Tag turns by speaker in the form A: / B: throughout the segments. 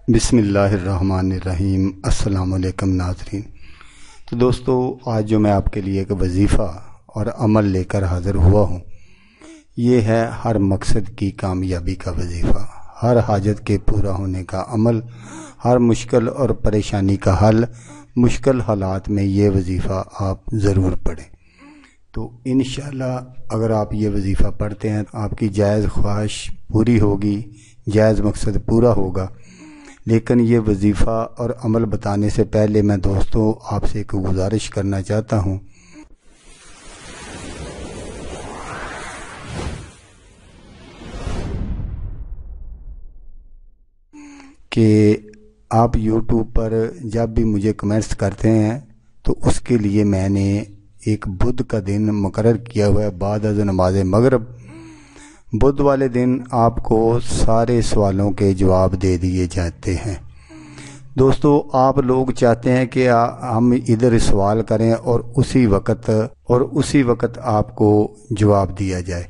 A: بسم اللہ الرحمن الرحیم۔ السلام علیکم ناظرین۔ تو دوستو، آج جو میں آپ کے لیے ایک وظیفہ اور عمل لے کر حاضر ہوا ہوں، یہ ہے ہر مقصد کی کامیابی کا وظیفہ، ہر حاجت کے پورا ہونے کا عمل، ہر مشکل اور پریشانی کا حل۔ مشکل حالات میں یہ وظیفہ آپ ضرور پڑھیں، تو انشاءاللہ اگر آپ یہ وظیفہ پڑھتے ہیں تو آپ کی جائز خواہش پوری ہوگی، جائز مقصد پورا ہوگا۔ لیکن یہ وظیفہ اور عمل بتانے سے پہلے میں دوستو آپ سے ایک گزارش کرنا چاہتا ہوں کہ آپ یوٹیوب پر جب بھی مجھے کمنٹس کرتے ہیں تو اس کے لیے میں نے ایک بدھ کا دن مقرر کیا ہوا ہے بعد از نماز مغرب۔ بدھ والے دن آپ کو سارے سوالوں کے جواب دے دیے جاتے ہیں۔ دوستو، آپ لوگ چاہتے ہیں کہ ہم ادھر سوال کریں اور اسی وقت آپ کو جواب دیا جائے،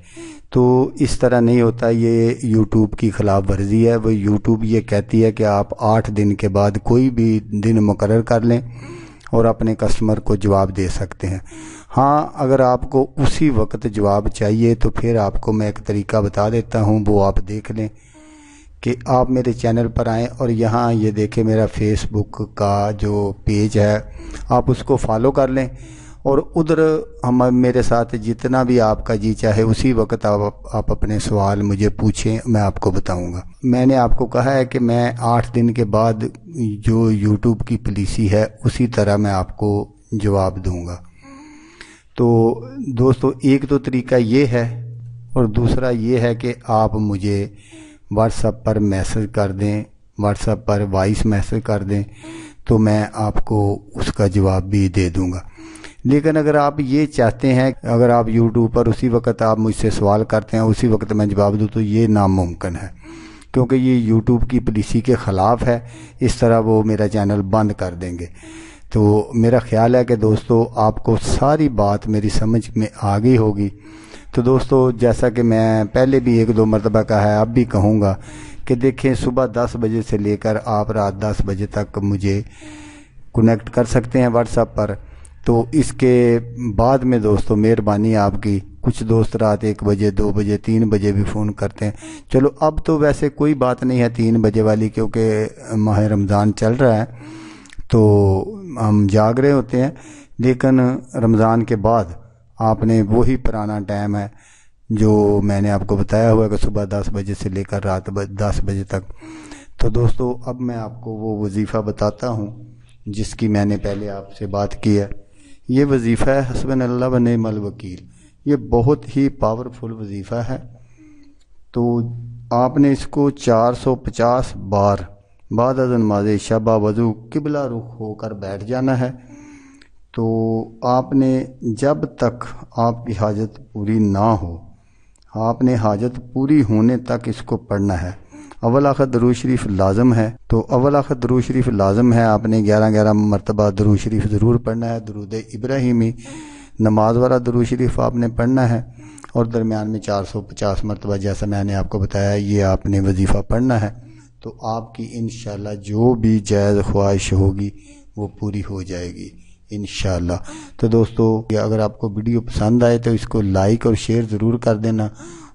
A: تو اس طرح نہیں ہوتا۔ یہ یوٹیوب کی خلاف ورزی ہے۔ وہ یوٹیوب یہ کہتی ہے کہ آپ 8 دن کے بعد کوئی بھی دن مقرر کر لیں اور اپنے کسٹمر کو جواب دے سکتے ہیں۔ ہاں، اگر آپ کو اسی وقت جواب چاہیے تو پھر آپ کو میں ایک طریقہ بتا دیتا ہوں، وہ آپ دیکھ لیں کہ آپ میرے چینل پر آئیں اور یہاں یہ دیکھیں میرا فیس بک کا جو پیج ہے، آپ اس کو فالو کر لیں اور ادھر میرے ساتھ جتنا بھی آپ کا جی چاہے اسی وقت آپ اپنے سوال مجھے پوچھیں، میں آپ کو بتاؤں گا۔ میں نے آپ کو کہا ہے کہ میں 8 دن کے بعد جو یوٹیوب کی پالیسی ہے اسی طرح میں آپ کو جواب دوں گا۔ تو دوستو، ایک تو طریقہ یہ ہے اور دوسرا یہ ہے کہ آپ مجھے واٹس ایپ پر میسج کر دیں، واٹس ایپ پر وائس میسج کر دیں تو میں آپ کو اس کا جواب بھی دے دوں گا۔ لیکن اگر آپ یہ چاہتے ہیں، اگر آپ یوٹیوب پر اسی وقت آپ مجھ سے سوال کرتے ہیں اسی وقت میں جواب دوں، تو یہ ناممکن ہے، کیونکہ یہ یوٹیوب کی پالیسی کے خلاف ہے۔ اس طرح وہ میرا چینل بند کر دیں گے۔ تو میرا خیال ہے کہ دوستو آپ کو ساری بات میری سمجھ میں آ گئی ہوگی۔ تو دوستو، جیسا کہ میں پہلے بھی 1-2 مرتبہ کہا ہے، اب بھی کہوں گا کہ دیکھیں، صبح 10 بجے سے لے کر آپ رات 10 بجے تک مجھے کنیکٹ کر سکتے ہیں واٹس ایپ پر۔ تو اس کے بعد میں دوستو مہربانی آپ کی، کچھ دوست رات 1 بجے 2 بجے 3 بجے بھی فون کرتے ہیں۔ چلو اب تو ویسے کوئی بات نہیں ہے 3 بجے والی، کیونکہ ماہ رمضان چل رہا ہے تو ہم جاگ رہے ہوتے ہیں۔ لیکن رمضان کے بعد آپ نے وہی پرانا ٹائم ہے جو میں نے آپ کو بتایا ہوا ہے کہ صبح 10 بجے سے لے کر رات 10 بجے تک۔ تو دوستو، اب میں آپ کو وہ وظیفہ بتاتا ہوں جس کی میں نے پہلے آپ سے بات کی ہے۔ یہ وظیفہ ہے حسبنا اللہ و نعم الوکیل۔ یہ بہت ہی پاورفل وظیفہ ہے۔ تو آپ نے اس کو 450 بار بعد از نماز عشاء وضو قبلہ رخ ہو کر بیٹھ جانا ہے۔ تو آپ نے جب تک آپ کی حاجت پوری نہ ہو، آپ نے حاجت پوری ہونے تک اس کو پڑھنا ہے۔ اول آخر درود شریف لازم ہے، تو اول آخر درود شریف لازم ہے۔ آپ نے 11 مرتبہ درود شریف ضرور پڑھنا ہے، درود ابراہیمی نماز والا درود شریف آپ نے پڑھنا ہے، اور درمیان میں 450 مرتبہ جیسا میں نے آپ کو بتایا یہ آپ نے وظیفہ پڑھنا ہے۔ تو آپ کی انشاءاللہ جو بھی جائز خواہش ہوگی وہ پوری ہو جائے گی انشاءاللہ۔ تو دوستو، اگر آپ کو ویڈیو پسند آئے تو اس کو لائک اور شیئر ضرور کر دینا۔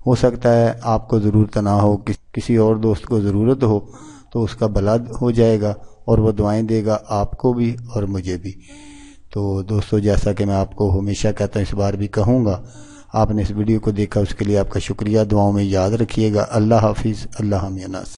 A: ہو سکتا ہے آپ کو ضرورت نہ ہو، کسی اور دوست کو ضرورت ہو تو اس کا بھلا ہو جائے گا اور وہ دعائیں دے گا آپ کو بھی اور مجھے بھی۔ تو دوستو، جیسا کہ میں آپ کو ہمیشہ کہتا ہوں، اس بار بھی کہوں گا، آپ نے اس ویڈیو کو دیکھا اس کے لیے آپ کا شکریہ۔ دعاؤں میں یاد رکھیے گا۔ اللہ حافظ، اللہ حامی ناصر۔